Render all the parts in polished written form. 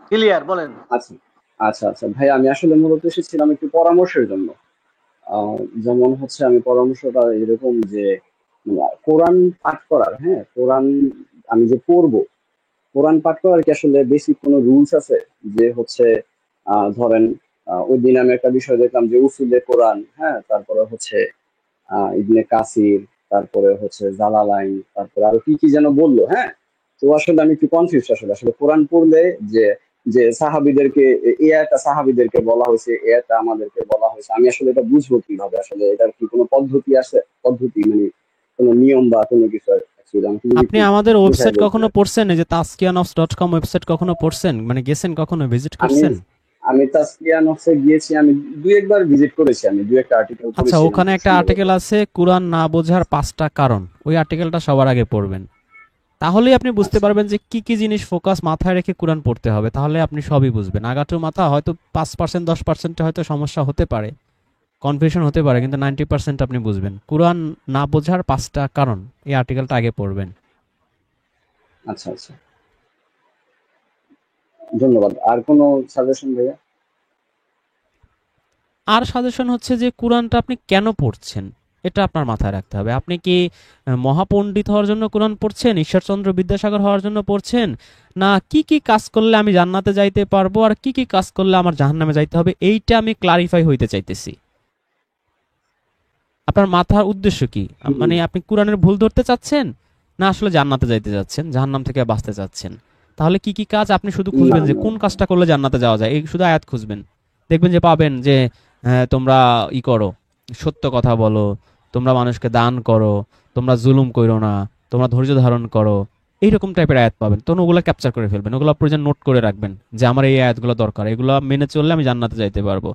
Clear বলেন। আচ্ছা আচ্ছা আচ্ছা ভাই, আমি আসলে মূলত এসেছিলাম একটু পরামর্শের জন্য। আহ, যেমন হচ্ছে আমি পরামর্শটা এরকম যে কোরআন পাঠ করার, হ্যাঁ কোরআন আমি যে পড়বো, কোরআন পাঠ করার কি আসলে বেসিক কোনো রুলস আছে? যে হচ্ছে ধরেন ওই দিন আমি একটা বিষয় দেখলাম যে উসুলে কোরআন, হ্যাঁ তারপরে হচ্ছে ইবনে কাসির, তারপরে হচ্ছে জালালাইন, তারপরে আরো কি কি যেন বললো, হ্যাঁ। তো আসলে আমি একটু কনফিউজ, আসলে আসলে কোরআন পড়লে যে যে সাহাবীদেরকে এই একটা সাহাবীদেরকে বলা হয়েছে, এ একটা আমাদেরকে বলা হয়েছে, আমি আসলে এটা বুঝবো কিভাবে? আসলে এটার কি কোনো পদ্ধতি আছে? পদ্ধতি মানে কোনো নিয়ম বা কোনো কিছু? Actually আমাকে যদি আপনি একটু আমাদের বুঝায় ওয়েবসাইট বলতেন কখনো আর কি। পড়ছেন? এই যে তাসকিয়ানফস.কম ওয়েবসাইট কখনো পড়ছেন? মানে গেছেন, কখনো ভিজিট আমি করছেন? আমি তাসকিয়া নফসে গিয়েছি, আমি দুই একবার ভিজিট করেছি, আমি দুই একটা আর্টিকেল আচ্ছা, পড়েছিলাম ওখানে খুব একটা সম্ভবত। আর্টিকেল আছে কুরআন না বোঝার ৫টা কারণ। ওই আর্টিকেলটা সবার আগে পড়বেন। তাহলেই আপনি বুঝতে আচ্ছা পারবেন যে কি কি জিনিস ফোকাস মাথায় রেখে কুরআন পড়তে হবে। তাহলে আপনি সবই বুঝবেন। আগাটু মাথা হয়তো ৫% ১০% হয়তো সমস্যা হতে পারে, কনফিউশন হতে পারে, কিন্তু 90% আপনি বুঝবেন। কুরআন না বোঝার ৫টা কারণ, এই আর্টিকেলটা আগে পড়বেন। আচ্ছা আচ্ছা, ধন্যবাদ। আর কোনো সাজেশন ভাইয়া? আর সাজেশন হচ্ছে যে কুরআনটা আপনি কেন পড়ছেন, এটা আপনার মাথায় রাখতে হবে। আপনি কি মহাপণ্ডিত হওয়ার জন্য কোরআন পড়ছেন, ঈশ্বরচন্দ্র বিদ্যাসাগর হওয়ার জন্য পড়ছেন, না কি কি কাজ করলে আমি জান্নাতে যাইতে পারবো আর কি কি কাজ করলে আমার জাহান্নামে যাইতে হবে, এইটা আমি ক্লারিফাই হইতে চাইতেছি। আপনার মাথার উদ্দেশ্য কি? মানে আপনি কোরআনের ভুল ধরতে চাচ্ছেন, না আসলে জান্নাতে যাইতে চাচ্ছেন, জাহান্নাম থেকে বাঁচতে চাচ্ছেন? তাহলে কি কি কাজ আপনি শুধু না খুঁজবেন যে না কোন কাজটা করলে জান্নাতে যাওয়া যায়, এই শুধু আয়াত খুঁজবেন। দেখবেন যে পাবেন যে হ্যাঁ, তোমরা ই করো, সত্য কথা বলো, তোমরা মানুষকে দান করো, তোমরা জুলুম করো না, তোমরা ধৈর্য ধারণ করো, এইরকম টাইপের আয়াত পাবেন। তখন ওগুলো ক্যাপচার করে ফেলবেন, ওগুলো প্রয়োজন নোট করে রাখবেন যে আমার এই আয়াতগুলো দরকার, এগুলো মেনে চললে আমি জান্নাতে যাইতে পারবো।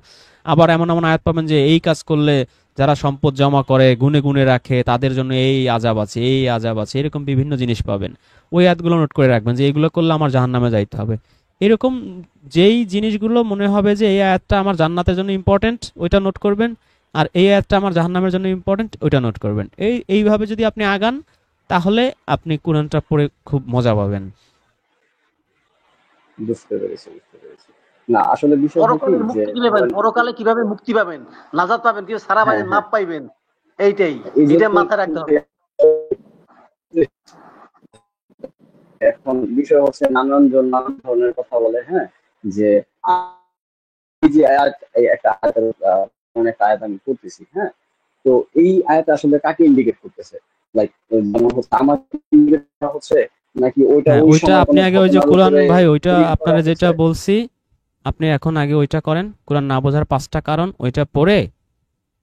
আবার এমন এমন আয়াত পাবেন যে এই কাজ করলে, যারা সম্পদ জমা করে গুনে গুনে রাখে তাদের জন্য এই আযাব আছে, এই আযাব আছে, এরকম বিভিন্ন জিনিস পাবেন। ওই আয়াতগুলো নোট করে রাখবেন যে এইগুলো করলে আমার জাহান্নামে যাইতে হবে। এরকম যেই জিনিসগুলো মনে হবে যে এই আয়াতটা আমার জান্নাতের জন্য ইম্পর্টেন্ট, ওইটা নোট করবেন। আর এই আয়াতটা আমার জাহান্নামের জন্য ইম্পর্টেন্ট, ওইটা নোট করবেন। এইভাবে যদি আপনি আগান, তাহলে আপনি কোরআনটা পড়ে খুব মজা পাবেন। বুঝতে পেরেছি, বুঝতে পেরেছি। না আসলে বিষয় হয় কি পরকালের যে মুক্তি কি নেবেন, ধরেন, পরকালে কিভাবে মুক্তি পাবেন, নাজাত পাবেন, কিভাবে সারা হ্যাঁ পাবেন, হ্যাঁ, মাপ পাইবেন, এইটাই, এই এটা জন্য মাথায় রাখতে হবে। এখন বিষয় হচ্ছে নানানজন নানান ধরনের কথা বলে, হ্যাঁ। যে এই যে আয়াত, এই একটা আয়াতের একটা আয়াত আমি পড়তেছি, হ্যাঁ। তো এই আয়াত আসলে কাকে ইন্ডিকেট করতেছে? লাইক যেমন হচ্ছে আমার ইন্ডিকেট করা হচ্ছে, নাকি ওইটা হ্যাঁ, ওই ওইটা সময় আপনি কোনো আগে ওই যে ঘটনার কোরআন, উপরে ভাই ওইটা তৈরি করা আপনারা যেটা হচ্ছে? বলছি, আপনি এখন আগে ওইটা করেন। কোরআন না বোঝার ৫টা কারণ, ওইটা পড়ে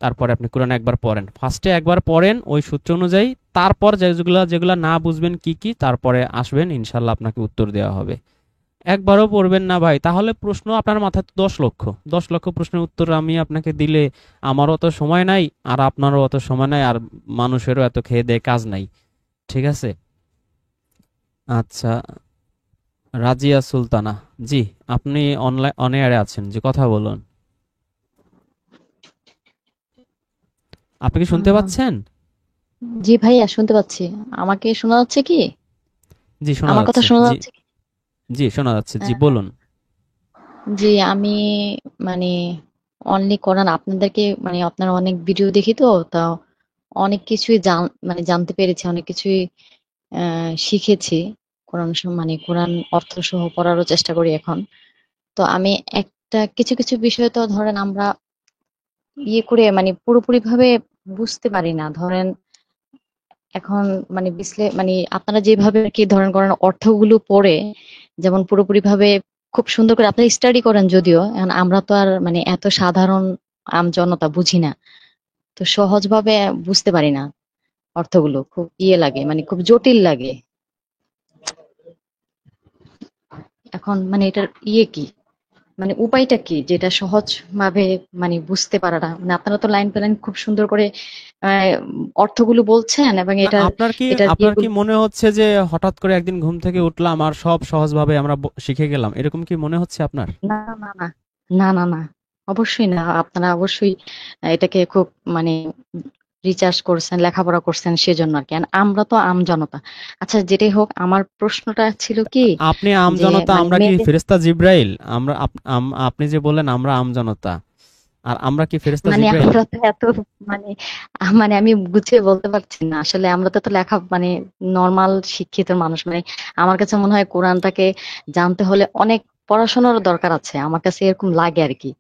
তারপরে আপনি কোরআন একবার পড়েন, ফার্স্টে একবার পড়েন ওই সূত্র অনুযায়ী। তারপর যেগুলা যেগুলা না বুঝবেন কি কি, তারপরে আসবেন, ইনশাল্লাহ আপনাকে উত্তর দেওয়া হবে। একবারও পড়বেন না ভাই, তাহলে প্রশ্ন আপনার মাথায় তো ১০ লক্ষ, ১০ লক্ষ প্রশ্নের উত্তর আমি আপনাকে দিলে আমারও অত সময় নাই, আর আপনারও অত সময় নাই, আর মানুষেরও এত খেয়ে দেয়ে কাজ নাই। ঠিক আছে? আচ্ছা, রাজিয়া সুলতানা, জি, আপনি অনলাইন অন এয়ারে আছেন, জি কথা বলুন। আপনি কি শুনতে আহ, পাচ্ছেন? জি ভাইয়া শুনতে পাচ্ছি। আমাকে শোনা যাচ্ছে কি? জি শোনা আমার কথা যাচ্ছে, শোনা জি। যাচ্ছে কি? জি শোনা যাচ্ছে, জি আহ, বলুন। জি আমি মানে অনলি কোরআন আপনাদেরকে মানে আপনার অনেক ভিডিও দেখি তো, তা অনেক কিছুই মানে জানতে পেরেছি, অনেক কিছুই শিখেছি। মানে কোরআন অর্থ সহ পড়ারও চেষ্টা করি এখন। তো আমি একটা কিছু কিছু বিষয় তো ধরেন আমরা ইয়ে করে মানে পুরোপুরি ভাবে বুঝতে পারি না। ধরেন এখন মানে মানে আপনারা যেভাবে আর কি ধরেন করেন অর্থগুলো পড়ে, যেমন পুরোপুরি ভাবে খুব সুন্দর করে আপনারা স্টাডি করেন যদিও, এখন আমরা তো আর মানে এত সাধারণ জনতা বুঝি না, তো সহজভাবে বুঝতে পারি না। অর্থগুলো খুব ইয়ে লাগে, মানে খুব জটিল লাগে। এখন মানে এটার ইয়ে কি, মানে উপায়টা কি যেটা সহজ ভাবে মানে বুঝতে পারাটা, মানে আপনারা তো লাইন বাই লাইন খুব সুন্দর করে আহ, অর্থগুলো বলছেন এবং না, এটার আপনার কি এটার আপনার কি ইয়েগুলো। মনে হচ্ছে যে হঠাৎ করে একদিন ঘুম থেকে উঠলাম আর সব সহজভাবে আমরা শিখে গেলাম, এরকম কি মনে হচ্ছে আপনার? না না না না না না, অবশ্যই না। আপনারা অবশ্যই এটাকে খুব মানে রিচার্জ করছেন, লেখাপড়া করছেন সেজন্য আর কি। আর আমরা তো আম জনতা। আচ্ছা যেটাই হোক, আমার প্রশ্নটা ছিল কি আপনি আম যে জনতা, মানে আমরা কি মেয়েদের ফেরেশতা জিব্রাইল? আমরা আপনি যে বললেন আমরা আম জনতা, আর আমরা কি ফেরেশতা মানে জিব্রাইল? আমরা তো এত মানে মানে আমি গুছিয়ে বলতে পারছি না আসলে। আমরা তো এত লেখা মানে নর্মাল শিক্ষিত মানুষ, মানে আমার কাছে মনে হয় কোরআনটাকে জানতে হলে অনেক পড়াশোনারও দরকার আছে, আমার কাছে এরকম লাগে আর কি।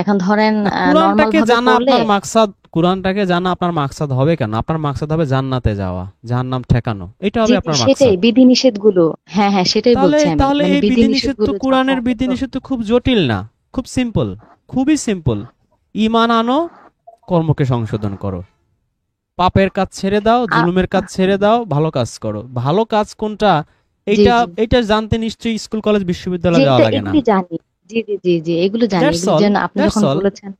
এখন ধরেন না, নর্মাল কোরআনটাকে ভাবে জানা পড়লে আপনার মাকসাদ, কোরআনটাকে জানা আপনার মাকসাদ হবে কেন? আপনার মাকসাদ হবে জান্নাতে যাওয়া, জাহান্নাম ঠেকানো, এটা জি হবে জি আপনার সেটাই মাকসাদ। বিধিনিষেধ গুলো। হ্যাঁ হ্যাঁ সেটাই তাহলে বলছি আমি, তাহলে মানে এই বিধিনিষেধ বিধিনিষেধ তো, গুলো জানতে কোরআনের হবে তো। বিধিনিষেধ তো খুব জটিল না, খুব সিম্পল, খুবই সিম্পল। ঈমান আনো, কর্মকে সংশোধন করো, পাপের কাজ ছেড়ে দাও, আ- জুলুমের কাজ ছেড়ে দাও, ভালো কাজ করো। ভালো কাজ কোনটা, জি এইটা জি এইটা জানতে নিশ্চয়ই স্কুল কলেজ জি বিশ্ববিদ্যালয়ে যাওয়া এটা লাগে না। এগুলি জানি। জি জি জি জি এগুলো জানি, দ্যাটস এগুলো অল, যেন আপনি দ্যাটস যখন অল, বলেছেন।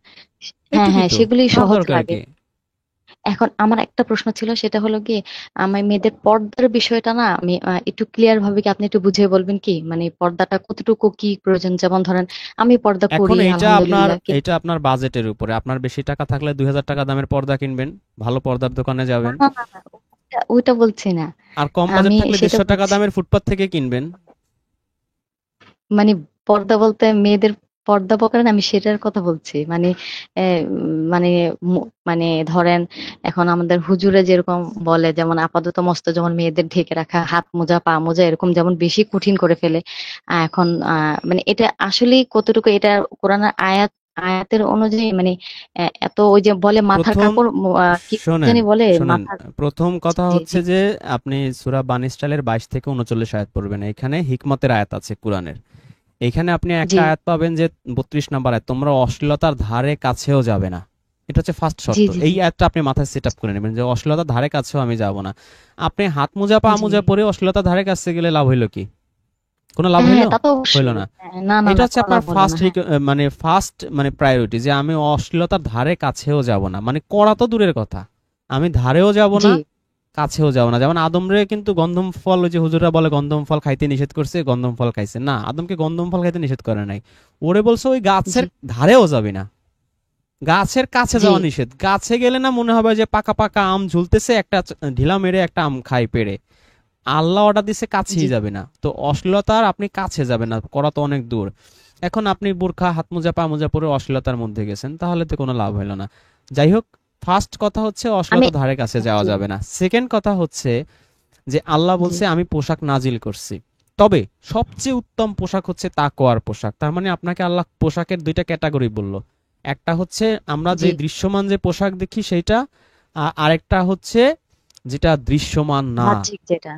হ্যাঁ এইটুকুই হ্যাঁ তো, সেগুলি আর সহজ দরকার লাগে। কি? এখন আমার একটা প্রশ্ন ছিল, সেটা হলো কি আমার মেয়েদের পর্দার বিষয়টা না, আমি একটু ক্লিয়ার ভাবে কি আপনি একটু বুঝিয়ে বলবেন কি, মানে পর্দাটা কতটুকু কি প্রয়োজন? যেমন ধরেন আমি পর্দা এখন করি আলহামদুলিল্লাহ, কিন্তু এইটা আপনার বাজেটের উপরে। আপনার বেশি টাকা থাকলে 2000 টাকা দামের পর্দা কিনবেন, ভালো পর্দার দোকানে না যাবেন। না না না, ওইটা বলছি না। আর কম বাজেট আমি থাকলে সেটা 150 টাকা বলছি দামের ফুটপাত থেকে কিনবেন। মানে পর্দা বলতে মেয়েদের পর্দা পকেট আমি সেটার কথা বলছি। মানে মানে মানে ধরেন এখন আমাদের হুজুরে যেরকম বলে, যেমন আপাতত মস্ত যেমন মেয়েদের ঢেকে রাখা হাত মোজা পা মোজা এরকম যেমন বেশি কঠিন করে ফেলে। এখন মানে এটা আসলে কতটুকু এটা কোরআনের আয়াতের অনুযায়ী, মানে এত ওই যে বলে মাথার প্রথম, কাপড় কি শোনেন জানি বলে শোনেন, মাথার। প্রথম কথা জি জি হচ্ছে যে আপনি সূরা বানী ইসরাইলের 22 থেকে 39 আয়াত পড়বেন। এখানে হিকমতের আয়াত আছে কোরআনের। এখানে আপনি জি একটা আয়াত পাবেন যে 32 নম্বর আয়াত, তোমরা অশ্লীলতার ধারে কাছেও যাবে না। এটা হচ্ছে ফার্স্ট জি শর্ত। জি এই জি আয়াতটা আপনি মাথায় সেট আপ করে নেবেন যে অশ্লীলতার ধারে কাছেও আমি যাব না। আপনি হাত মোজা পা জি মোজা পরে অশ্লীলতার ধারে কাছে গেলে লাভ হইলো কি? কোনো লাভ হ্যাঁ হ্যাঁ হইলো? তা তো হইলো অবশ্যই। না। না না এটা না হচ্ছে কোনো আপনার লাভ হলো না। হ্যাঁ ফার্স্ট প্রায়োরিটি, যে আমি অশ্লীলতার ধারে কাছেও যাব না। মানে করা তো দূরের কথা, আমি ধারেও যাব জি না, কাছেও যাব না। যেমন আদমরে কিন্তু গন্ধম ফল, ওই যে হুজুররা বলে গন্ধম ফল খাইতে নিষেধ করছে, গন্ধম ফল খাইছে না, আদমকে গন্ধম ফল খাইতে নিষেধ করে নাই। ওরে বলছে ওই জি গাছের ধারেও যাবি না, গাছের কাছে জি যাওয়া নিষেধ। গাছে গেলে না মনে হবে যে পাকা পাকা আম ঝুলতেছে, একটা ঢিলা মেরে একটা আম খাই পেড়ে। আল্লাহ অর্ডার দিছে কাছেই জি যাবে না, তো অশ্লীলতার আপনি কাছে যাবেন না, করা তো অনেক দূর। এখন আপনি বোরখা হাত মোজা পা মোজা পরে অশ্লীলতার মধ্যে গেছেন, তাহলে তো কোনো লাভ হলো না। যাই হোক, ফার্স্ট কথা হচ্ছে আমি অশ্লীলতার ধারে কাছে যাওয়া জি যাবে না। সেকেন্ড কথা হচ্ছে যে আল্লাহ জি বলছে আমি পোশাক নাজিল করছি, তবে সবচেয়ে উত্তম পোশাক হচ্ছে তাকওয়ার পোশাক। তার মানে আপনাকে আল্লাহ পোশাকের দুইটা ক্যাটাগরি বললো। একটা হচ্ছে আমরা যে জি দৃশ্যমান যে পোশাক দেখি সেইটা, আরেকটা হচ্ছে যেটা দৃশ্যমান না, বাহ্যিক যেটা।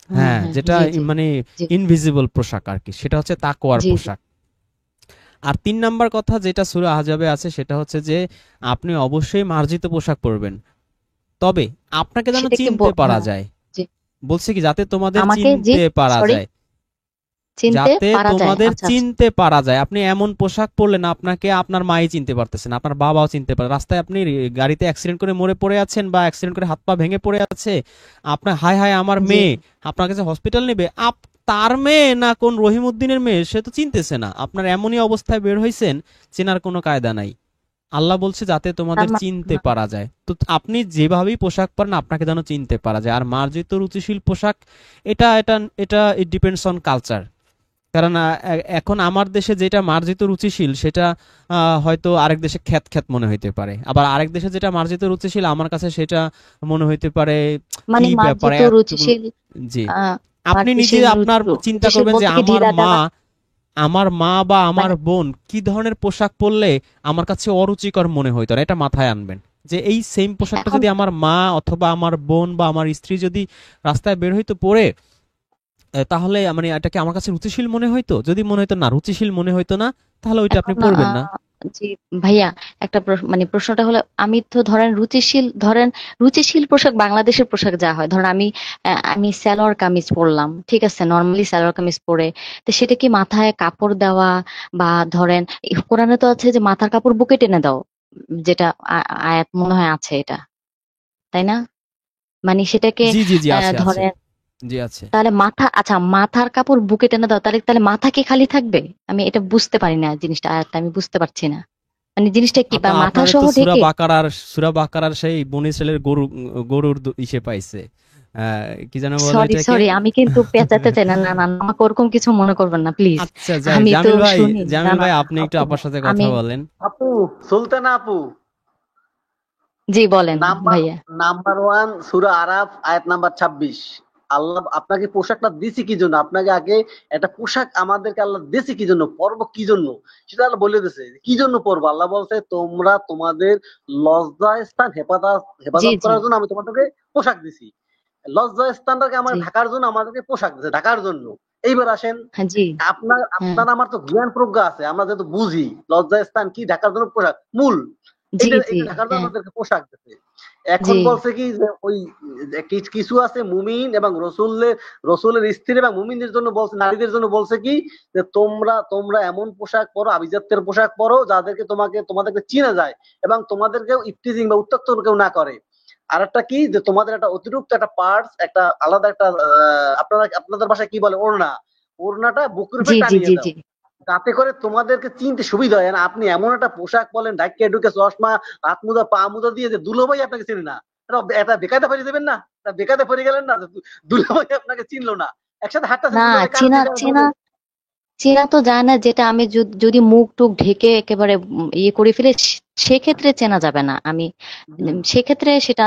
হ্যাঁ হ্যাঁ, হ্যাঁ যেটা জি জি মানে জি ইনভিজিবল পোশাক আর কি, সেটা হচ্ছে তাকওয়ার জি জি পোশাক। আর 3 নাম্বার কথা যেটা সূরা আহজাবে আছে, সেটা হচ্ছে যে আপনি অবশ্যই মার্জিত পোশাক পরবেন, তবে আপনাকে যেন সেটা কি চিনতে পারা হ্যাঁ যায়। জি বলছে কি, যাতে তোমাদের আমাকে জি চিনতে পারা সরি যায়, চিনতে যাতে পারা যায়। তোমাদের আচ্ছা আচ্ছা চিনতে পারা যায়। আপনি এমন পোশাক পরলেন আপনাকে আপনার মাই চিনতে পারতেছেন, আপনার বাবাও চিনতে পারে। রাস্তায় আপনি গাড়িতে অ্যাক্সিডেন্ট করে মরে পড়ে আছেন, বা অ্যাক্সিডেন্ট করে হাত পা ভেঙে পড়ে আছে, আপনার হায় হায় আমার জি মেয়ে, আপনার কাছে হসপিটাল নেবে, তার মেয়ে না কোন রহিমউদ্দিনের মেয়ে সে তো চিনতেছে না। আপনার এমনই অবস্থায় বের হইছেন, চেনার কোনো কায়দা নাই। আল্লাহ বলছে যাতে তার তোমাদের চিনতে মানে পারা যায়, তো আপনি যেভাবেই পোশাক পরেন আপনাকে যেন চিনতে পারা যায়। আর মার্জিত রুচিশীল পোশাক, এটা এটা এটা ইট ডিপেন্ডস অন কালচার। কারণ এখন আমার দেশে যেটা মার্জিত রুচিশীল সেটা হয়তো আরেক দেশে খ্যাত খ্যাত মনে হইতে পারে, আবার আরেক দেশে যেটা মার্জিত রুচিশীল আমার কাছে সেটা মনে হইতে পারে মানে কি ব্যাপার মার্জিত এতগুলো। রুচিশীল জি, আহ আপনি নিজে আপনার চিন্তা রুচিশীল করবেন যে বলতে কি ঢিলা ঢালা আমার মা বা আমার মানে বোন কি ধরনের পোশাক পরলে আমার কাছে অরুচিকর মনে হইতো না, এটা মাথায় আনবেন। যে এই সেম পোশাকটা এখন যদি আমার মা অথবা আমার বোন বা আমার স্ত্রী যদি রাস্তায় বের হইতো পরে, তাহলে মানে এটাকে আমার কাছে রুচিশীল মনে হইতো। যদি মনে হইতো না, রুচিশীল মনে হইতো না, তাহলে ওইটা আপনি এখন পরবেন না। জি ভাইয়া একটা মানে প্রশ্নটা হলো, আমি তো ধরেন রুচিশীল পোশাক বাংলাদেশের পোশাক যা হয়, ধরেন আমি সালোয়ার কামিজ পরলাম, ঠিক আছে, নর্মালি সালোয়ার কামিজ পরে, তো সেটা কি মাথায় কাপড় দেওয়া বা ধরেন কোরআনে তো আছে যে মাথার কাপড় বুকে টেনে দাও, যেটা আয়াত মনে হয় আছে এটা, তাই না? মানে সেটাকে জি জি জি, আছে আছে, ধরেন জি আছে। তাহলে আচ্ছা মাথার কাপড় বুকে টেনে দাও, তাহলে তাহলে মাথা কি খালি থাকবে? আমি এটা বুঝতে পারি না, জিনিসটা আয়াতটা আমি বুঝতে পারছি না। মানে জিনিসটা কি মাথা আপনার সহ তো ঢেকে? সূরা বাকারার সেই বনী ইসরায়েলের গরুর ইসে পাইছে, কি যেন বলে সরি এটাকে। সরি, আমি কিন্তু পেঁচাতে চাই না, না না না, আমাকে ওরকম কিছু মনে করবেন না প্লিজ। আচ্ছা যাই, আমি তো শুনি না জামিল না। ভাই আপনি একটু আপু আপার সাথে আমি, কথা বলেন। আপু সুলতানা আপু, জি বলেন নাম্বার ভাইয়া। নাম্বার ওয়ান সূরা আরাফ আয়াত নাম্বার 26। আল্লাহ আপনাকে পোশাকটা দিছি কি জন্য? আপনাকে আগে একটা পোশাক আমাদেরকে আল্লাহ দিছি কি জন্য, পরব কি জন্য, সেটা আল্লাহ বলে দিছে। কি জন্য পরব? আল্লাহ বলছে তোমরা তোমাদের লজ্জা স্থান হেফাজত জি হেফাজত জি করার জন্য আমি তোমাদেরকে পোশাক দিছি। লজ্জা স্থানটাকে আমার জি। ঢাকার জন্য আমাদেরকে পোশাক দিছে, ঢাকার জন্য। এইবার আসেন, হ্যাঁ জি। আপনার হ্যাঁ আপনার আমার তো জ্ঞান প্রজ্ঞা আছে, আমরা যেহেতু বুঝি লজ্জা স্থান কি, ঢাকার জন্য পোশাক মূল, জি এটা জি। এটা ঢাকার জন্য হ্যাঁ আমাদেরকে পোশাক দিতে। এখন জি বলছে কি যে ওই যে কিছু আছে মুমিন এবং রসুলের স্ত্রী এবং মুমিনদের জন্য বলছে, নারীদের জন্য বলছে কি যে তোমরা তোমরা এমন পোশাক পরো, আভিজাত্যের পোশাক পরো যাদেরকে তোমাদেরকে চিনা যায় এবং তোমাদেরকেও ইফতিজিং বা উত্ত্যক্ত কেউ না করে। আর একটা কি যে তোমাদের একটা অতিরিক্ত একটা পার্টস, একটা আলাদা একটা আপনারা আপনাদের ভাষায় কি বলে, ওড়না, ওড়নাটা বুকের জি উপরে জি টানিয়ে জি দাও, জি। যাতে করে তোমাদেরকে চিনতে সুবিধা হয়। আর আপনি এমন একটা পোশাক বলেন ঢাকে ঢুকে চশমা, হাত মুদা পা মুদা দিয়ে যে দুলোভাই আপনাকে চিনি না, এটা বেকায়দা ফেলে দেবেন না? এটা বেকায়দা ফেলে গেলেন না? দুলোভাই আপনাকে চিনলো না, একসাথে হাঁটতেছেন, না, দুলোভাই কার চেনা চেনা দিকে? চেনা তো যায় না, যেটা আমি যদি মুখ টুক ঢেকে একেবারে ইয়ে করে ফেলে, সেক্ষেত্রে চেনা যাবে না। আমি সেক্ষেত্রে সেটা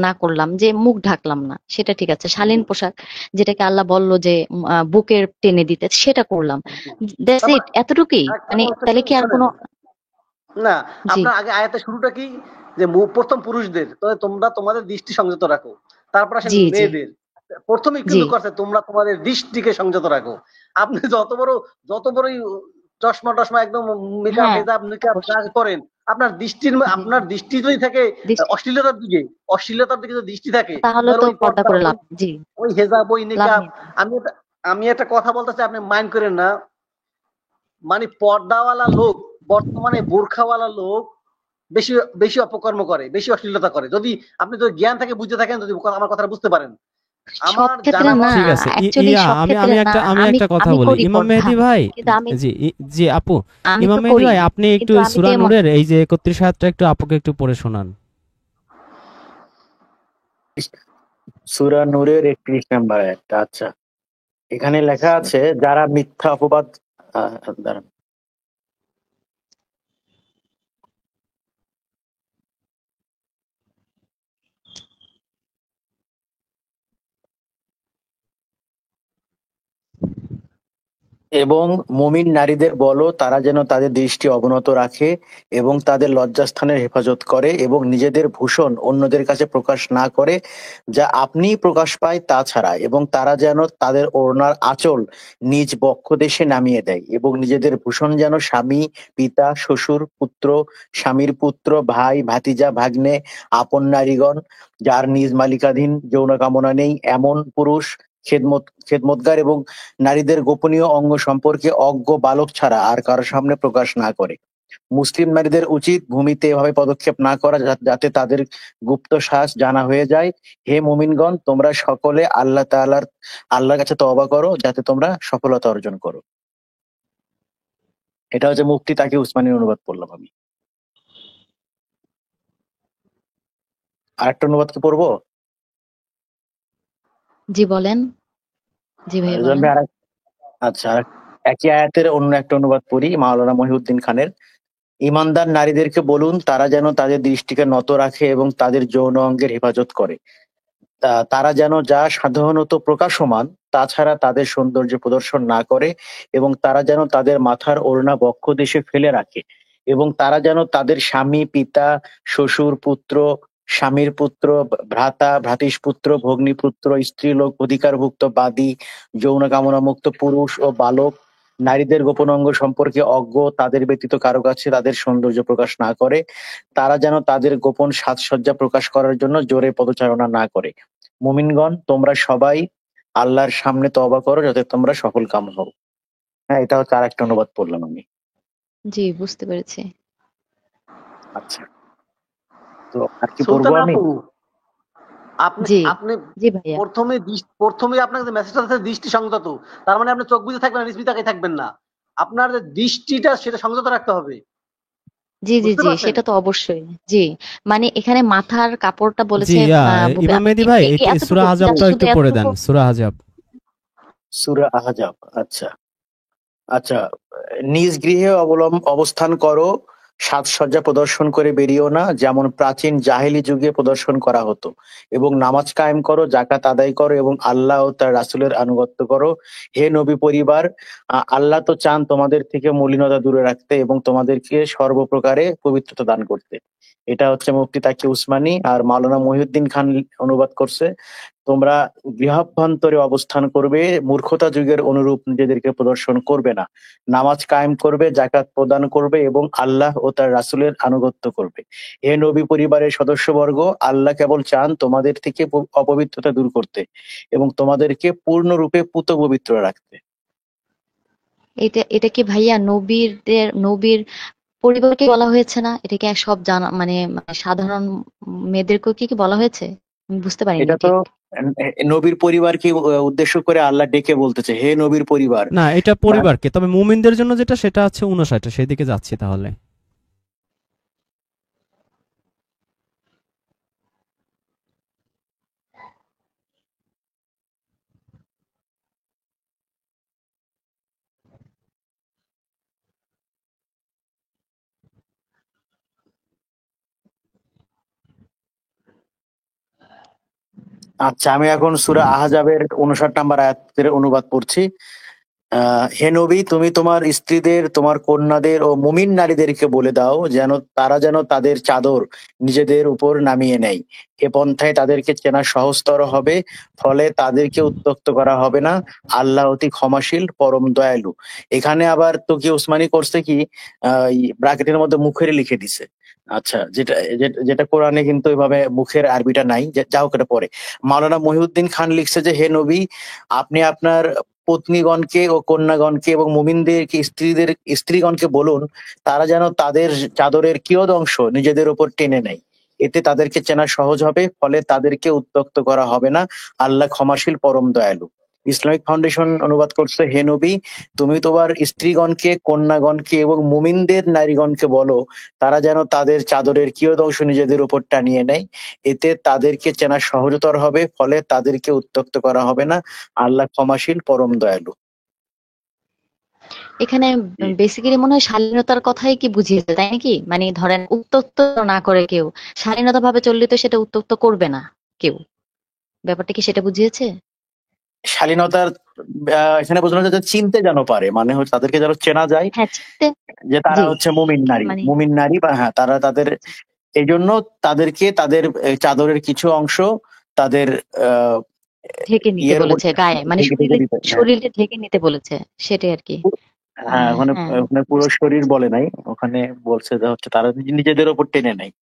না করলাম যে মুখ ঢাকলাম না, সেটা ঠিক আছে। শালীন পোশাক, যেটাকে আল্লাহ বললো যে বুকের টেনে দিতে, সেটা করলাম। দ্যাটস তারপর ইট, এতটুকুই। আরেকটা মানে কথা তাহলে কি কি আর শোনেন, কোনো? না, জি আপনার আগে আয়াতের শুরুটা কি যে প্রথম পুরুষদের, তবে তোমরা তোমাদের দৃষ্টি সংযত রাখো। তারপর আসেন জি জি মেয়েদের, প্রথমেই জি কিন্তু করছে তোমরা তোমাদের দৃষ্টিকে সংযত রাখো। আপনি যত বড়ই চশমা টশমা একদম মেকআপ হ্যাঁ হেজাব মেকআপ যা অবশ্যই। করেন, জি আপনার দৃষ্টি যদি থাকে দৃষ্টি, অশ্লীলতার দিকে যদি দৃষ্টি থাকে, তাহলে তাহলে তো ওই পর্দা পর্দা, করে ওই লাভ, জি, ওই হেজাব, ওই লাভ নিকাব। নেই। আমি আমি একটা কথা বলতে চাই, আপনি মাইন্ড করেন না। মানে পর্দাওয়ালা লোক, বর্তমানে বোরখাওয়ালা লোক বেশি বেশি অপকর্ম করে, বেশি অশ্লীলতা করে। যদি জ্ঞান থেকে বুঝতে থাকেন, যদি আমার কথা বুঝতে পারেন, সব আমার ক্ষেত্রে জানা না, ঠিক আছে, অ্যাকচুয়ালি ইয়া সব ক্ষেত্রে আমি না। আমি আমি একটা কথা আমি বলি, করি ইমাম পর্দা, মেহেদী ভাই। কিন্তু আমি জি জি আপু, আমি ইমাম তো মেহেদী করি, ভাই আপনি একটু কিন্তু আমি সূরা তেমন। নূরের এই যে 31 আয়াতটা একটু আপুকে একটু পড়ে শোনান। সূরা নূরের 31 নাম্বার আয়াত। আচ্ছা, এখানে লেখা আছে যারা মিথ্যা অপবাদ দাঁড়ান। এবং মুমিন নারীদের বলো তারা যেন তাদের দৃষ্টি অবনত রাখে এবং তাদের লজ্জাস্থানের হেফাজত করে এবং নিজেদের ভূষণ অন্যদের কাছে প্রকাশ না করে যা আপনিই প্রকাশ পায় তা ছাড়া, এবং তারা যেন তাদের ওড়নার আঁচল নিজ বক্ষদেশে নামিয়ে দেয় এবং নিজেদের ভূষণ যেন স্বামী, পিতা, শ্বশুর, পুত্র, স্বামীর পুত্র, ভাই, ভাতিজা, ভাগ্নে, আপন নারীগণ, যার নিজ মালিকাধীন যৌন কামনা নেই, এমন পুরুষ, খেদমতগার এবং নারীদের গোপনীয় অঙ্গ সম্পর্কে অজ্ঞ বালক ছাড়া আর কারো সামনে প্রকাশ না করে। মুসলিম নারীদের উচিত ভূমিতে এভাবে পদক্ষেপ না করা যাতে তাদের গুপ্ত শ্বাস জানা হয়ে যায়। হে মুমিনগণ, তোমরা সকলে আল্লাহর কাছে তওবা করো যাতে তোমরা সফলতা অর্জন করো। এটা হচ্ছে মুফতি তাকি উসমানীর অনুবাদ করলাম আমি। আরেকটা অনুবাদ কি পড়বো? জি বলেন, জি ভাইয়া রেজওয়ান বলেন। ভাই আচ্ছা, একই আয়াতের অন্য একটা অনুবাদ পড়ি মাওলানা মহিউদ্দিন খানের। ঈমানদার নারীদেরকে বলুন তারা যেন তাদের দৃষ্টিকে নত রাখে এবং তাদের যৌন অঙ্গের হেফাজত করে। তারা যেন যা সাধারণত প্রকাশমান তাছাড়া তাদের সৌন্দর্য প্রদর্শন না করে এবং তারা যেন তাদের মাথার ওড়না বক্ষদেশে ফেলে রাখে এবং তারা যেন তাদের স্বামী, পিতা, শ্বশুর, পুত্র, স্বামীর পুত্র, ভ্রাতা, ভ্রাতুষ্পুত্র, ভগ্নীপুত্র, স্ত্রীলোক, অধিকারভুক্ত, বাদী, যৌন কামনা মুক্ত পুরুষ ও বালক, নারীদের গোপন অঙ্গ সম্পর্কে অজ্ঞ, তাদের ব্যতীত কারো কাছে তাদের সৌন্দর্য প্রকাশ না করে। তারা যেন তাদের গোপন সাজসজ্জা প্রকাশ করার জন্য জোরে পদচারণা না করে। মুমিনগণ, তোমরা সবাই আল্লাহর সামনে তওবা করো যাতে তোমরা সফল কাম হও। হ্যাঁ, এটা হচ্ছে আরেকটা অনুবাদ পড়লাম আমি। জি বুঝতে পেরেছি। আচ্ছা, তো আর কি পড়বো সুলতান আমি? আপু, আপনি জি আপনি জি ভাইয়া। প্রথমে আপনাকে যে মেসেজটা আছে দৃষ্টি সংযত, তার মানে আপনি চোখ বুজে থাকবেন না, নিসবি তাকাই থাকবেন না। আপনার যে দৃষ্টিটা সেটা সংযত রাখতে হবে। জি জি বুঝতে জি, পারছেন? সেটা তো অবশ্যই। জি, মানে এখানে মাথার কাপড়টা জি বলেছে ইমাম মেহেদী ভাই সূরা এতটুকু, আহজাবটা জাস্ট শুধু একটু পড়ে দেন, এতটুকু। সূরা আহজাব। সূরা আহজাব। আচ্ছা আচ্ছা। নিজ গৃহে অবস্থান করো, সাজসজ্জা প্রদর্শন করে বেরিয়েও না, যেমন প্রাচীন জাহেলি যুগে প্রদর্শন করা হতো, এবং নামাজ কায়েম করো, জাকাত আদায় করো এবং আল্লাহ ও তার রাসূলের আনুগত্য করো। হে নবী পরিবার, আল্লাহ তো চান তোমাদের থেকে মলিনতা দূরে রাখতে এবং তোমাদেরকে সর্বপ্রকারে পবিত্রতা দান করতে। এটা হচ্ছে মুফতি তাকি উসমানী, আর মাওলানা মহিউদ্দিন খান অনুবাদ করছে। তোমরা গৃহাভ্যন্তরে অবস্থান করবে, মূর্খতা যুগের অনুরূপ নিজেদেরকে প্রদর্শন করবে না, নামাজ কায়েম করবে, জাকাত প্রদান করবে এবং আল্লাহ ও তার রাসূলের আনুগত্য করবে। হে নবী পরিবারের সদস্যবর্গ, আল্লাহ কেবল চান তোমাদের থেকে অপবিত্রতা দূর করতে এবং তোমাদেরকে পূর্ণরূপে পুত পবিত্র রাখতে। এটা এটা কি ভাইয়া নবীর পরিবারকে বলা হয়েছে না? এটা কি সব জানা মানে মানে সাধারণ মেয়েদেরকেও কি বলা হয়েছে? আমি বুঝতে পারিনি এটা তো ঠিক। নবীর পরিবারকে উদ্দেশ্য করে আল্লাহ ডেকে বলতেছে, হে নবীর পরিবার। না, এটা বা পরিবারকে, তবে মুমিনদের জন্য যেটা সেটা হচ্ছে 59, সেদিকে যাচ্ছি তাহলে। আচ্ছা, আমি এখন সূরা আহজাবের 59 নম্বর আয়াতের অনুবাদ পড়ছি। হে নবী, তুমি তোমার স্ত্রীদের, তোমার কন্যাদের ও মুমিন নারীদেরকে বলে দাও যেন তাদের চাদর নিজেদের উপর নামিয়ে নেয়। এ পন্থায় তাদেরকে চেনা সহজতর হবে, ফলে তাদেরকে উত্যক্ত করা হবে না। আল্লাহ অতি ক্ষমাশীল, পরম দয়ালু। এখানে আবার তকি উসমানী করছে কি, ব্রাকেটের মধ্যে মুখের লিখে দিছে। আচ্ছা, যেটা কোরআনে কিন্তু এভাবে মুখের আরবিটা নাই, যা হোক এটা পরে। মাওলানা মহিউদ্দিন খান লিখছে যে, হে নবী, আপনি আপনার পত্নীগণকে ও কন্যাগণকে এবং মুমিনদেরকে স্ত্রীগণকে বলুন, তারা যেন তাদের চাদরের কিয়দ অংশ নিজেদের উপর টেনে নেয়। এতে তাদেরকে চেনা সহজ হবে, ফলে তাদেরকে উত্যক্ত করা হবে না। আল্লাহ ক্ষমাশীল, পরম দয়ালু। ইসলামিক ফাউন্ডেশন অনুবাদ করছে, হে নবী, তুমি তোমার স্ত্রীগণকে, কন্যাগণকে এবং মুমিনদের নারীগণকে বলো, তারা যেন তাদের চাদরের কিয়দ অংশ নিজেদের উপর টানিয়ে নেয়। এতে তাদেরকে চেনা সহজতর হবে, ফলে তাদেরকে উত্যক্ত করা হবে না। আল্লাহ ক্ষমাশীল, পরম দয়ালু। এখানে জি। বেসিক্যালি মনে হয় শালীনতার কথাই কি বুঝিয়েছে, তাই নাকি? মানে ধরেন উত্তক্ত না করে কেউ শালীনতা ভাবে চললে তো সেটা উত্তক্ত করবে না কেউ। ব্যাপারটা কি সেটা বুঝিয়েছে? শালীনতার এখানে বোঝানো যাচ্ছে চিনতে যেন পারে, মানে হচ্ছে তাদেরকে যেন চেনা যায় হ্যাঁ, চিনতে। যে তারা জি, হচ্ছে মুমিন নারী, মানে মুমিন নারী, বা হ্যাঁ তারা তাদের, এই জন্য তাদেরকে তাদের চাদরের কিছু অংশ তাদের আহ ঢেকে নিতে ইয়ের উপর বলেছে গায়ে, মানে ঢেকে ঢেকে শরীরে দিতে। হ্যাঁ, শরীরে ঢেকে নিতে বলেছে, সেটাই আর কি। হ্যাঁ, ওখানে হ্যাঁ, ওখানে পুরো বুঝতে শরীর পেরেছি। বলে নাই, ওখানে বলছে যে হচ্ছে তারা নিজেদের ওপর টেনে নেয়।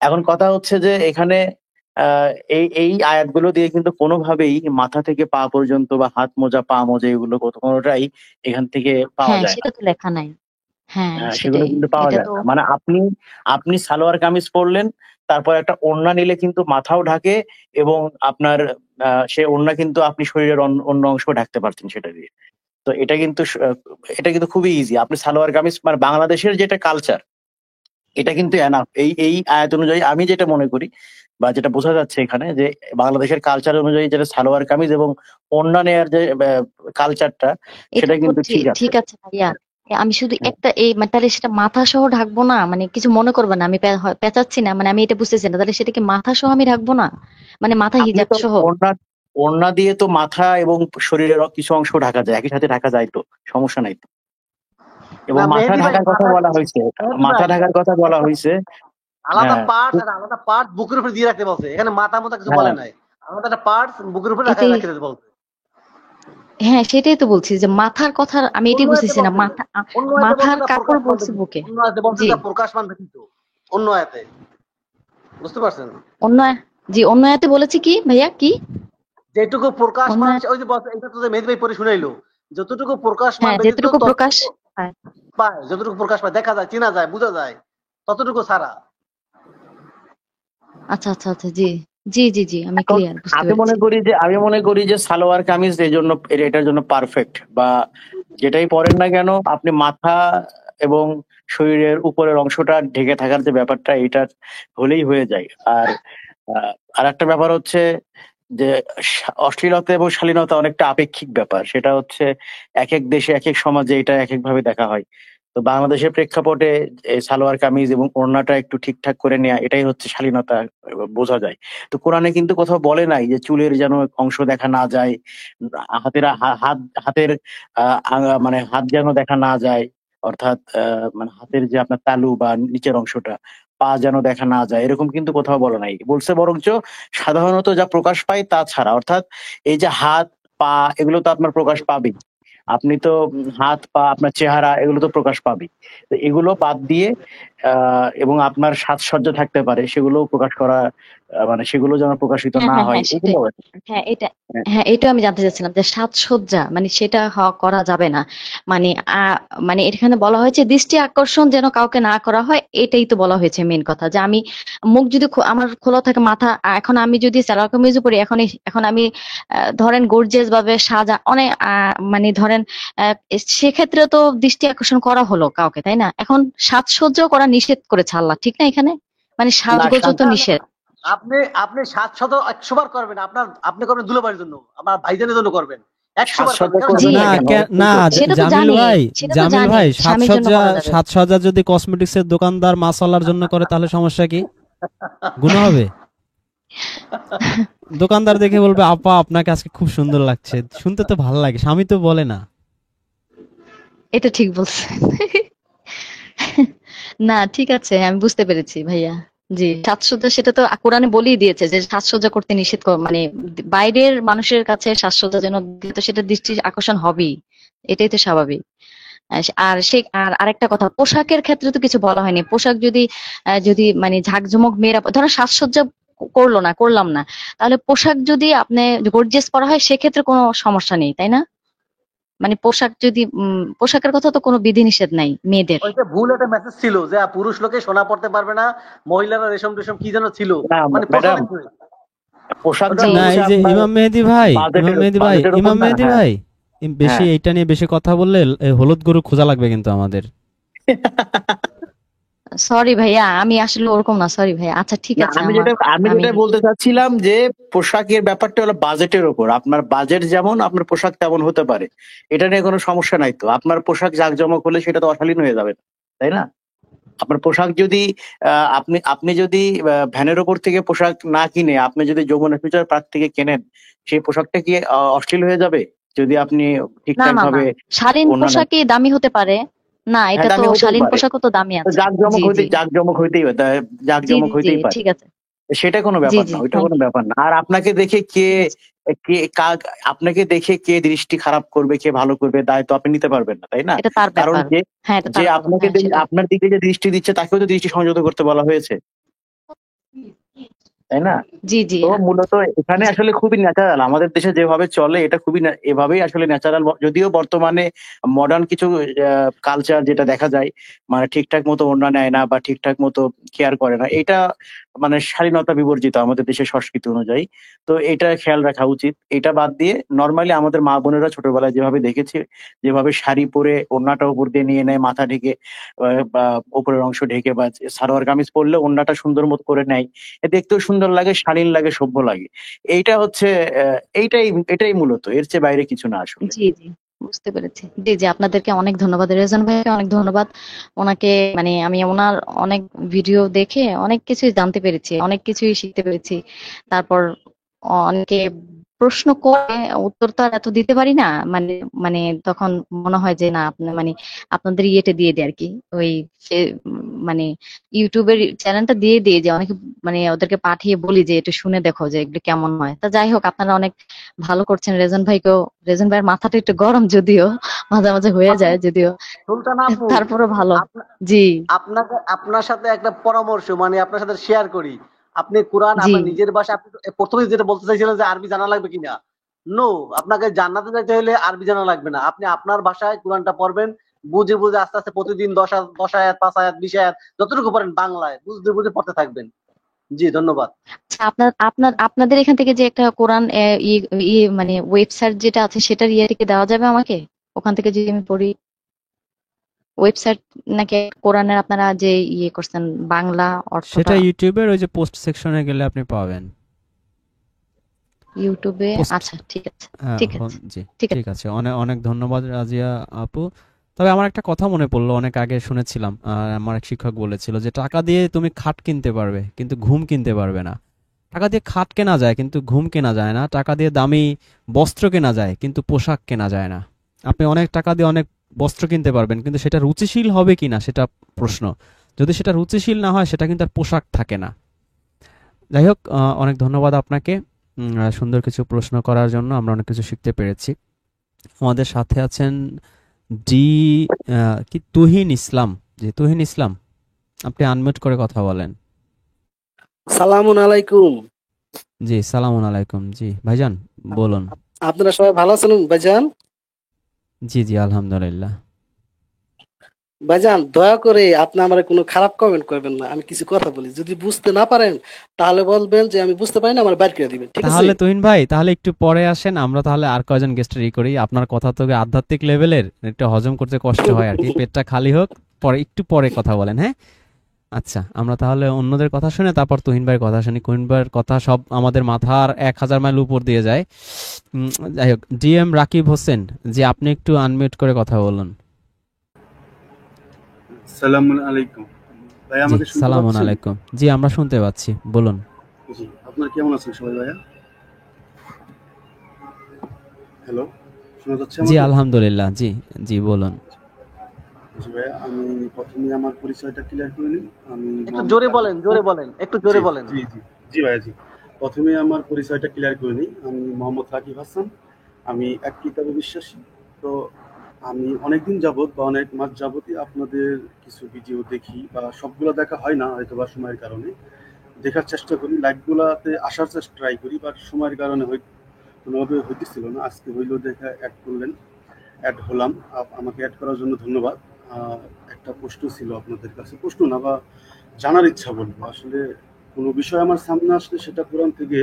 এখন কথা হচ্ছে যে এখানে আহ এই এই আয়াতগুলো দিয়ে কিন্তু কোনোভাবেই মাথা থেকে পা পর্যন্ত বা হাত মোজা, পা মোজা, এগুলো কোনোটাই এখান থেকে পাওয়া হ্যাঁ, যায় না। সেটা তো লেখা নাই। হ্যাঁ, সেগুলো সেটাই। কিন্তু পাওয়া এটা যায় তো না। মানে আপনি আপনি সালোয়ার কামিজ পরলেন, তারপর একটা ওড়না নিলে কিন্তু মাথাও ঢাকে, এবং আপনার সে ওড়না কিন্তু আপনি শরীরের অন্য অংশ ঢাকতে পারছেন সেটা দিয়ে। তো এটা কিন্তু খুবই ইজি। আপনি সালোয়ার কামিজ, মানে বাংলাদেশের যেটা কালচার, এটা কিন্তু এনাফ। এই আয়াত অনুযায়ী আমি যেটা মনে করি বা যেটা বোঝা যাচ্ছে এখানে, যে বাংলাদেশের কালচার অনুযায়ী যেটা সালোয়ার কামিজ এবং ওড়না নেয়ার যে কালচারটা, এটা সেটা তো কিন্তু ঠিক আছে। ঠিক আছে ভাইয়া। আমি শুধু একটা মানে তাহলে সেটা মাথা সহ ঢাকবো না? মানে কিছু মনে করবে না, আমি পেঁচাচ্ছি না, মানে আমি এটা বুঝতেছি না। তাহলে সেটা কি মাথা সহ আমি ঢাকবো না? মানে মাথা আপনি হিজাব তো সহ? ওড়না ওড়না দিয়ে তো মাথা এবং শরীরের কিছু অংশ ঢাকা যায়, একই সাথে ঢাকা যায়, তো সমস্যা নাই তো। এবং না মাথা মেহেদী ভাই, ঢাকার কথা মাথা, বলা হয়েছে, মেহেদী মাথা ভাই ঢাকার কথা বলা একটা হয়েছে। আলাদা হ্যাঁ, পার্টস, একটা আলাদা পার্ট বুকের উপর দিয়ে রাখতে বলছে। এখানে মাথা মতো কিছু বলে হ্যাঁ, নাই। আলাদা একটা পার্টস বুকের উপর এটাই, রাখতে বলছে। হ্যাঁ সেটাই তো বলছি যে মাথার কথা আমি অন্য এটাই আয়াতে বুঝতেছি না। বলছে, অন্য আয়াতে বলছে মাথার তা কাপড় প্রকাশমান বলছে ব্যতীত, বুকে। অন্য আয়াতে বলছে জি, তা প্রকাশমান ব্যতীত, অন্য আয়াতে। বুঝতে পারছেন? অন্য জি অন্য আয়াতে বলেছে কি ভাইয়া, কি? যেটুকু অন্য প্রকাশমান, ওই যে বলছে, এটা তো যে মেহেদী ভাই পরে শুনাইলো, যতটুকু প্রকাশমান হ্যাঁ, ব্যতীত যেটুকু প্রকাশ ততটুকু পায়। পায়, যতটুকু প্রকাশ পায়, দেখা যায়, চেনা যায়, বোঝা যায়, ততটুকু ছাড়া। আচ্ছা আচ্ছা আচ্ছা, জি জি জি জি, আমি এখন ক্লিয়ার বুঝতে পেরেছি। আমি মনে করি যে সালোয়ার কামিজ এটার জন্য পারফেক্ট, বা যেটাই পরেন না কেন আপনি মাথা এবং শরীরের উপরের অংশটা ঢেকে থাকার যে ব্যাপারটা, এটা হলেই হয়ে যায়। আর একটা ব্যাপার হচ্ছে যে অশ্লীলতা এবং শালীনতা অনেকটা আপেক্ষিক ব্যাপার। সেটা হচ্ছে এক এক দেশে এক এক সমাজে এটা এক এক ভাবে দেখা হয়। তো বাংলাদেশের প্রেক্ষাপটে সালোয়ার কামিজ এবং ওড়নাটা একটু ঠিকঠাক করে নেয়া, এটাই হচ্ছে শালীনতা বোঝা যায়। তো কোরআনে কিন্তু কোথাও বলে নাই যে চুলের যেন অংশ দেখা না যায়, হাতের মানে হাত যেন দেখা না যায়, অর্থাৎ মানে হাতের যে আপনার তালু বা নিচের অংশটা, পা যেন দেখা না যায়, এরকম কিন্তু কোথাও বলা নাই। বলছে বরঞ্চ সাধারণত যা প্রকাশ পায় তা ছাড়া, অর্থাৎ এই যে হাত, পা, এগুলো তো আপনার প্রকাশ পাবেই। আপনি তো হাত, পা, আপনার চেহারা, এগুলো তো প্রকাশ পাবেই। তো এগুলো বাদ দিয়ে এবং আপনার সাজসজ্জা থাকতে পারে, সেগুলো প্রকাশ করা, মানে সেগুলো যেন প্রকাশিত হ্যাঁ, না হ্যাঁ, হয়, হ্যাঁ, সেটাই। এগুলো। হ্যাঁ, এটা হ্যাঁ, হ্যাঁ, এটাও আমি জানতে চাচ্ছিলাম যে সাজসজ্জা মানে সেটা করা যাবে না। মানে মানে এখানে বলা হয়েছে দৃষ্টি আকর্ষণ যেন কাউকে না করা হয়, এটাই তো বলা হয়েছে মেন কথা। যে আমি মুখ যদি আমার খোলা থাকে মাথা, এখন আমি যদি সালোয়ার কামিজও পরি, এখন আমি ধরেন গর্জিয়াস ভাবে সাজা অনেক মানে ধরেন সেক্ষেত্রে তো দৃষ্টি আকর্ষণ করা হলো কাউকে, তাই না? এখন সাজসজ্জাও করা নিষেধ করেছে আল্লাহ, ঠিক না? এখানে মানে না, সাজগোজও তো নিষেধ। আপনি আপনি 700 100 বার করবেন, আপনি করবেন দুলাভাইয়ের জন্য, আমার ভাইজানের জন্য করবেন, 100 বার করবেন, সাজসজ্জা কেন করবে জি, না না কেন? না সেটা তো জামিল জানি, ভাই, সেটা তো জামিল জানি ভাই, স্বামীর জন্য সাজসজ্জা করা যাবে। সাজসজ্জা যদি কসমেটিক্সের দোকানদার মাসালার জন্য করে তাহলে সমস্যা কি? গুনাহ হবে? দোকানদার দেখে বলবে আপা আপনাকে আজকে খুব সুন্দর লাগছে, শুনতে তো ভালো লাগে, স্বামী তো বলে না। এটা ঠিক বলছেন। না, ঠিক আছে, আমি বুঝতে পেরেছি ভাইয়া। জি, সাজসজ্জা সেটা তো কোরআনে বলেই দিয়েছে যে সাজসজ্জা করতে নিষেধ মানে বাইরের মানুষের কাছে সাজসজ্জা যেন দিলে তো সেটা দৃষ্টি আকর্ষণ হবেই, এটাই তো স্বাভাবিক। আর আরেকটা কথা, পোশাকের ক্ষেত্রে তো কিছু বলা হয়নি। পোশাক যদি যদি মানে ঝাঁকজমক মেয়েরা ধরো সাজসজ্জা করলাম না, তাহলে পোশাক যদি আপনি গর্জিয়াস পরা হয় সেক্ষেত্রে কোনো সমস্যা নেই, তাই না? মানে পোশাক যদি পোশাকের কথা তো কোনো বিধিনিষেধ নাই মেয়েদের। ওইটা ভুল একটা মেসেজ ছিল যে পুরুষ লোকে সোনা পড়তে পারবে না, মহিলারা রেশম টেশম কি যেন ছিল, না মানে ম্যাডাম, প্রচলিত। পোশাক ওটা যে জি, না হচ্ছে এই যে আপনার ইমাম মেহেদী ভাই, বাজেটের উপর ইমাম না। মেহেদী হ্যাঁ, ভাই, বেশি হ্যাঁ। এইটা নিয়ে বেশি কথা বললে হলুদ গরু খোঁজা লাগবে কিন্তু আমাদের। সরি ভাইয়া, আমি আসলে ওরকম না, সরি ভাইয়া। আচ্ছা ঠিক না, আছে, আমি যেটা আমি বলতে চাচ্ছিলাম যে পোশাকের ব্যাপারটা হলো বাজেটের উপর। আপনার বাজেট যেমন, আপনার পোশাক তেমন হতে পারে। এটা নিয়ে কোনো সমস্যা নাই তো। আপনার পোশাক জাঁকজমক হলে সেটা তো অশালীন হয়ে যাবে, তাই না? আপনার পোশাক যদি আপনি আপনি যদি ভ্যানের ওপর থেকে পোশাক না কিনে আপনি যদি যমুনা ফিউচার পার্ক থেকে কেনেন, সেই পোশাকটা কি অশ্লীল হয়ে যাবে? যদি আপনি না, ঠিকঠাক না, না, ভাবে শালীন অন্যান্য, পোশাকই দামি হতে পারে। না, হ্যাঁ, এটা তো দামি হতেই শালীন পারে। পোশাকও তো দামি আছে। জি, জি, জাঁকজমক হইতেই জি, জাঁকজমক জি, জি, হইতেই পারে। ঠিক আছে। সেটা কোনো জি, ব্যাপার জি, না, ওইটা থ্যাংক কোনো ইউ। ব্যাপার না। আর আপনাকে দেখে কে ঠিক আছে। কে আপনাকে দেখে কে দৃষ্টি খারাপ করবে, কে ভালো করবে, দায় তো আপনি নিতে পারবেন না, তাই না? এটা তার কারণ ব্যাপার। যে হ্যাঁ, এটা যে তার ব্যাপার। আপনাকে হ্যাঁ, সেটাই। আপনার দিকে যে দৃষ্টি দিচ্ছে তাকেও তো দৃষ্টি সংযত করতে বলা হয়েছে, তাই না? জি, জি, তো মূলত এখানে জি। আসলে খুবই ন্যাচারাল। আমাদের দেশে যেভাবে চলে এটা খুবই এভাবেই আসলে ন্যাচারাল। যদিও বর্তমানে মডার্ন কিছু কালচার যেটা দেখা যায়, মানে ঠিকঠাক মতো ওড়না নেয় না বা ঠিকঠাক মতো কেয়ার করে না, এটা মানে শালীনতা বিবর্জিত আমাদের দেশের সংস্কৃতি অনুযায়ী। তো এটা খেয়াল রাখা উচিত। এটা বাদ দিয়ে নরমালি আমাদের মা বোনেরা ছোটবেলায় যেভাবে দেখেছি, যেভাবে শাড়ি পরে ওড়নাটা উপর দিয়ে নিয়ে নেয়, মাথা ঢেকে বা উপরের অংশ ঢেকে, বা সালোয়ার কামিজ পরলে ওড়নাটা সুন্দর মতো করে নেয়, দেখতেও সুন্দর লাগে, শালীন লাগে, সভ্য লাগে। এইটা হচ্ছে এটাই মূলত, এর চেয়ে বাইরে কিছু না আসলে। জি, জি, বুঝতে পেরেছি। জি, জি, আপনাদেরকে অনেক ধন্যবাদ, রেজন ভাইকে অনেক ধন্যবাদ। ওনাকে মানে আমি ওনার অনেক ভিডিও দেখে অনেক কিছুই জানতে পেরেছি, অনেক কিছুই শিখতে পেরেছি। তারপর অনেকে প্রশ্ন করে উত্তর তো আর এত দিতে পারি না, মানে মানে তখন মনে হয় যে না আপনি মানে আপনাদের ইয়েতে দিয়ে দেয় আর কি, ওই মানে ইউটিউবের চ্যানেলটা দিয়ে দিয়ে যে অনেকে মানে ওদেরকে পাঠিয়ে বলি যে একটু শুনে দেখো যে এগুলো কেমন হয়। তা যাই হোক, আপনারা অনেক ভালো করছেন। রেজন ভাইয়ের মাথাটা একটু গরম, যদিও মাঝে মাঝে হয়ে আপনি যায়, যদিও সুলতান আপু, তারপরও ভালো। আপনা- জি, আপনাকে আপনার সাথে একটা পরামর্শ, মানে আপনার সাথে শেয়ার করি। আপনি কোরআন জি, আপনার নিজের ভাষা, আপনি প্রথমে যেটা বলতে চাইছিলেন যে আরবি জানা লাগবে কিনা, নো, আপনাকে জান্নাতে যেতে হলে আরবি জানা লাগবে না, আপনি আপনার ভাষায় কোরআনটা পড়বেন, বুঝে বুঝে আস্তে আস্তে প্রতিদিন 10 আয়াত 5 আয়াত 20 আয়াত যতটুকু পারেন বাংলায় বুঝতে বুঝে পড়তে থাকবেন। জি ধন্যবাদ। আচ্ছা, আপনাদের এখান থেকে যে একটা কোরআন মানে ওয়েবসাইট যেটা আছে সেটার ইয়ে থেকে দেওয়া যাবে আমাকে, ওখান থেকে যদি আমি পড়ি? ওয়েবসাইট নাকি কোরআনের আপনারা যে ইয়ে করছেন বাংলা সেটা অর্থটা ইউটিউবের ওই যে পোস্ট সেকশনে গেলে আপনি পাবেন। ইউটিউবে? পোস্ট আচ্ছা, ঠিক আছে, ঠিক আছে, জি, ঠিক ঠিক আছে। আছে। অনেক অনেক ধন্যবাদ রাজিয়া আপু। তবে আমার একটা কথা মনে পড়লো, অনেক আগে শুনেছিলাম, আমার এক শিক্ষক বলেছিল যে টাকা দিয়ে তুমি খাট কিনতে পারবে কিন্তু ঘুম কিনতে পারবে না। টাকা দিয়ে খাট কেনা যায় কিন্তু ঘুম কেনা যায় না। টাকা দিয়ে দামি বস্ত্র কেনা যায় কিন্তু পোশাক কেনা যায় না। আপনি অনেক টাকা দিয়ে অনেক বস্ত্র কিনতে পারবেন কিন্তু সেটা রুচিশীল হবে কিনা সেটা প্রশ্ন। যদি সেটা রুচিশীল না হয় সেটা কিন্তু আর পোশাক থাকে না। যাই হোক, অনেক ধন্যবাদ আপনাকে সুন্দর কিছু প্রশ্ন করার জন্য। আমরা অনেক কিছু শিখতে পেরেছি। আমাদের সাথে আছেন ডি কি তুহিন ইসলাম। জি, তুহিন ইসলাম, আপনি আনমিউট করে কথা বলেন। সালামুন আলাইকুম। জি, সালামুন আলাইকুম। জি ভাইজান, বলুন। আপনারা সবাই ভালো আছেন ভাইজান? জি জি, আলহামদুলিল্লাহ। ভাইজান দয়া করে আপনি আমার কোনো খারাপ কমেন্ট করবেন না। আমি কিছু কথা বলি, যদি বুঝতে না পারেন তাহলে বলবেন যে আমি বুঝতে পারি না, আমার বাইর করে দিবেন, ঠিক আছে? তাহলে তুহিন ভাই, তাহলে একটু পরে আসেন, আমরা তাহলে আর কয়জন গেস্টের করি। আপনার কথা তো আধ্যাত্মিক লেভেলের, একটু হজম করতে কষ্ট হয় আর কি। পেটটা খালি হোক, পরে একটু পরে কথা বলেন, হ্যাঁ? আচ্ছা, আমরা তাহলে অন্যদের কথা শুনে তারপর তুহিন ভাইয়ের কথা শুনি। তুহিন ভাইয়ের কথা সব আমাদের মাথার 1000 মাইল উপর দিয়ে যায়। যাই হোক, ডিএম রাকিব হোসেন, যে আপনি একটু আনমিউট করে কথা বলুন। সালামুন আলাইকুম ভাই, জি, আমাকে শুনতে সালামুন পাচ্ছেন? আলাইকুম। জি, আমরা শুনতে পাচ্ছি, বলুন। জি, আপনার কেমন আছেন সবাই ভাইয়া? হ্যালো, শোনা যাচ্ছে জি, আমাকে? আলহামদুলিল্লাহ। জি জি, বলুন। জি ভাইয়া, আমি প্রথমে আমার পরিচয়টা ক্লিয়ার করে নিই। আমি একটু মোহাম্মদ জোরে রাকিব বলেন, হোসেন। জোরে বলেন, একটু জি জোরে বলেন। জি জি জি ভাইয়া, জি। প্রথমে আমার পরিচয়টা ক্লিয়ার করে নিই। আমি মোহাম্মদ রাকিব হাসান। আমি এক কিতাবে বিশ্বাসী। তো আমি অনেকদিন যাবত বা অনেক মাস যাবতই আপনাদের কিছু ভিডিও দেখি, বা সবগুলো দেখা হয় না হয়তো বা সময়ের কারণে। দেখার চেষ্টা করি, লাইভগুলাতে আসার চেষ্টা ট্রাই করি, বাট সময়ের কারণে কোনোভাবে হইতেছিল না। আজকে হইলো দেখা অ্যাড করলেন, অ্যাড হলাম। আমাকে অ্যাড করার জন্য ধন্যবাদ। আহ, একটা প্রশ্ন ছিল আপনাদের কাছে, প্রশ্ন না বা জানার ইচ্ছা বলবো আসলে। কোনো বিষয় আমার সামনে আসলে সেটা কোরআন থেকে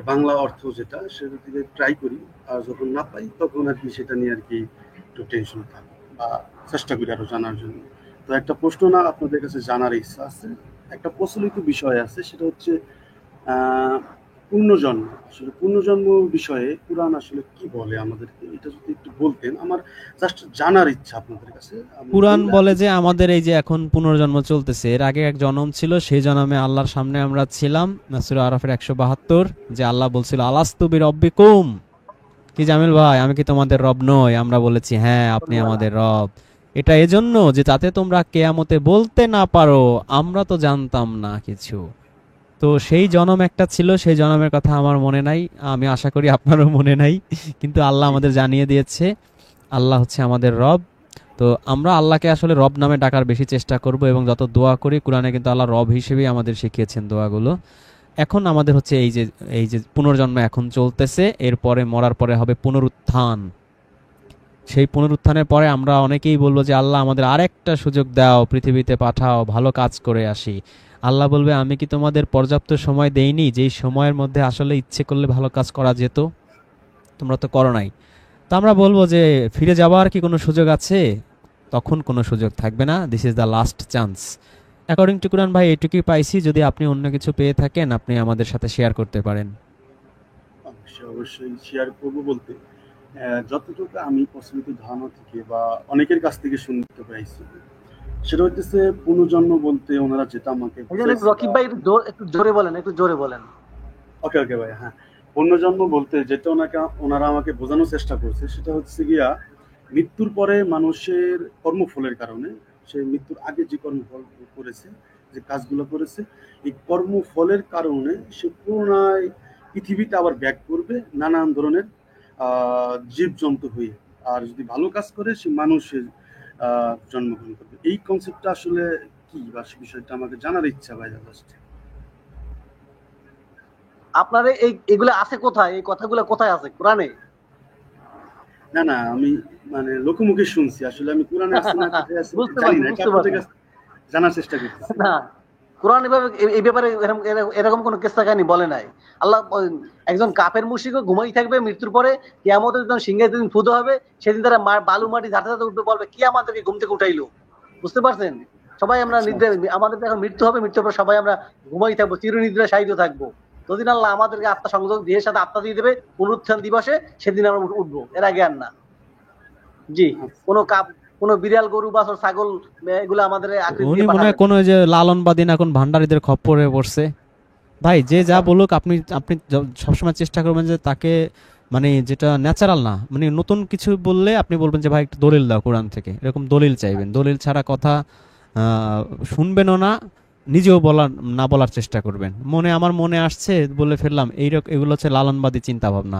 বাংলা অর্থ যেটা, সেটা থেকে ট্রাই করি। আর যখন না পাই তখন আর কি সেটা নিয়ে আর কি একটু টেনশন থাকে, বা চেষ্টা করি আরো জানার জন্য। তো একটা প্রশ্ন না আপনাদের কাছে জানার ইচ্ছা আছে। একটা প্রচলিত বিষয় আছে, সেটা হচ্ছে আহ পুনর্জন্ম। আসলে পুনর্জন্ম বিষয়ে কোরআন আসলে কি বলে আমাদেরকে, এটা যদি একটু বলতেন। আমার জাস্ট জানার ইচ্ছা আপনাদের কাছে, আমি কুরআন বললে বলে যে আমাদের এই যে এখন পুনর্জন্ম চলতেছে, এর আগে এক জন্ম ছিল, সেই জন্মে আল্লাহর সামনে আমরা ছিলাম। সূরা আরাফের 172, যে আল্লাহ বলছিল আলাস্তু বিরব্বিকুম, কি জামিল ভাই, আমি কি তোমাদের রব নই? আমরা বলেছি হ্যাঁ, আপনি আমাদের রব। এটা এজন্য যে যাতে তোমরা কেয়ামতে বলতে না পারো আমরা তো জানতাম না কিছু। তো সেই জনম একটা ছিল, সেই জনমের কথা আমার মনে নাই, আমি আশা করি আপনারও মনে নাই, কিন্তু আল্লাহ জি আমাদের জানিয়ে দিয়েছে আল্লাহ হচ্ছে আমাদের রব। তো আমরা আল্লাহকে আসলে রব নামে ডাকার বেশি চেষ্টা করব, এবং যত দোয়া করি কোরআনে কিন্তু আল্লাহ রব হিসেবেই আমাদের শিখিয়েছেন দোয়াগুলো। এখন আমাদের হচ্ছে এই যে পুনর্জন্ম এখন চলতেছে, এরপরে মরার পরে হবে পুনরুত্থান। সেই পুনরুত্থানের পরে আমরা অনেকেই বলবো যে আল্লাহ আমাদের আরেকটা সুযোগ দাও, পৃথিবীতে পাঠাও, ভালো কাজ করে আসি। আল্লাহ বলবে আমি কি তোমাদের পর্যাপ্ত সময় দেইনি, যেই সময়ের মধ্যে আসলে ইচ্ছে করলে ভালো কাজ করা যেত? তোমরা তো করো নাই। তো আমরা বলবো যে ফিরে যাওয়ার কি কোনো সুযোগ আছে? তখন কোনো সুযোগ থাকবে না। This is the last chance. According to কুরআন ভাই, এটুকুই পাইছি। যদি আপনি অন্য কিছু পেয়ে থাকেন আপনি আমাদের সাথে শেয়ার করতে পারেন। অবশ্যই অবশ্যই শেয়ার করবো বলতে যতটুকু আমি প্রচলিত ধারণা থেকে বা অনেকের কাছ থেকে শুনতে পাইছি, সেটা হচ্ছে পুনর্জন্ম বলতে ওনারা যেটা আমাকে একজন একটু রকিব ভাই একটু জোরে বলেন, একটু জোরে বলেন। ওকে ওকে ভাই, হ্যাঁ। পুনর্জন্ম বলতে যেটা ওনারা আমাকে বোঝানোর চেষ্টা করছে, সেটা হচ্ছে গিয়া মৃত্যুর পরে মানুষের কর্মফলের কারণে, সে মৃত্যুর আগে যে কর্মফল করেছে, যে কাজগুলো করেছে, এই কর্মফলের কারণে সে পুনরায় পৃথিবীতে আবার ব্যাক করবে নানান ধরনের জীবজন্তু হয়ে। আর যদি ভালো কাজ করে সে মানুষের জন্মগ্রহণ করবে। এই কনসেপ্টটা আসলে কি, বা সে বিষয়টা আমাকে জানার ইচ্ছা ভাই জাস্ট। আপনার এগুলো আছে কোথায়? এই কথাগুলো কোথায় আছে কোরআনে? না না, আমি মানে লোকমুখে শুনছি, আসলে আমি কোরআনে আছে না কোথায় আছে বুঝতে জানি পারছি, না, এটা বুঝতে আপনাদের পারছি। কাছে জানার চেষ্টা করতেছি। না, কোরআন এভাবে এই ব্যাপারে এরকম কোনো কেসা কাহিনী বলে নাই। আল্লাহ একজন কাফের মুশরিকও ঘুমাই থাকবে, মৃত্যুর পরে কিয়ামতের যখন সিংহের দিন ফুদো হবে, সেদিন তারা বালু মাটি ঝাঁটা ঝাঁটা উঠবে, বলবে কি আমাদেরকে ঘুম থেকে উঠাইলো। বুঝতে পারছেন? সবাই আমরা আচ্ছা নিদ্রা, আমাদের এখন মৃত্যু হবে, মৃত্যুর পর সবাই আমরা ঘুমাই থাকবো, চিরনিদ্রায় শায়িত থাকবো। যদিন আল্লাহ আমাদেরকে আত্মা সংযোগ দিয়ে সাথে আত্মা দিয়ে দেবে পুনরুত্থান দিবসে, সেদিন আমরা উঠবো, এর আগে আর না। জি, কোনো কোনো বিড়াল, গরু, বাছর, ছাগল এগুলো আমাদের আকৃতি উনি দিয়ে মনে হয় পাঠাবে। কোনো ওই যে লালনবাদী না কোন ভান্ডারীদের খপ্পরে পড়ছে। ভাই যে যা আচ্ছা বলুক, আপনি আপনি সবসময় চেষ্টা করবেন যে তাকে মানে যেটা ন্যাচারাল না, মানে নতুন কিছু বললে আপনি বলবেন যে ভাই একটু দলিল দাও কোরআন থেকে, এরকম দলিল চাইবেন। দলিল ছাড়া কথা শুনবেনও না, নিজেও বলার চেষ্টা করবেন। আমার মনে আসছে বলে ফেললাম, এগুলো হচ্ছে লালনবাদী চিন্তা ভাবনা।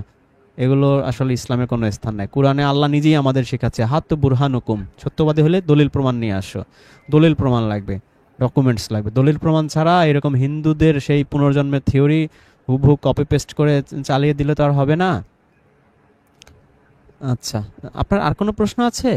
এগুলো আসলে ইসলামে কোনো স্থান নাই। কোরআনে আল্লাহ নিজেই আমাদের শেখাচ্ছে হাত বুরহানুকুম, সত্যবাদী হলে দলিল প্রমাণ নিয়ে আসো। দলিল প্রমাণ লাগবে, ডকুমেন্টস লাগবে। দলিল প্রমাণ ছাড়া এরকম হিন্দুদের সেই পুনর্জন্মের থিওরি হুবহু কপি পেস্ট করে চালিয়ে দিলে তো আর হবে না। আচ্ছা, আপনার আর কোনো প্রশ্ন আছে?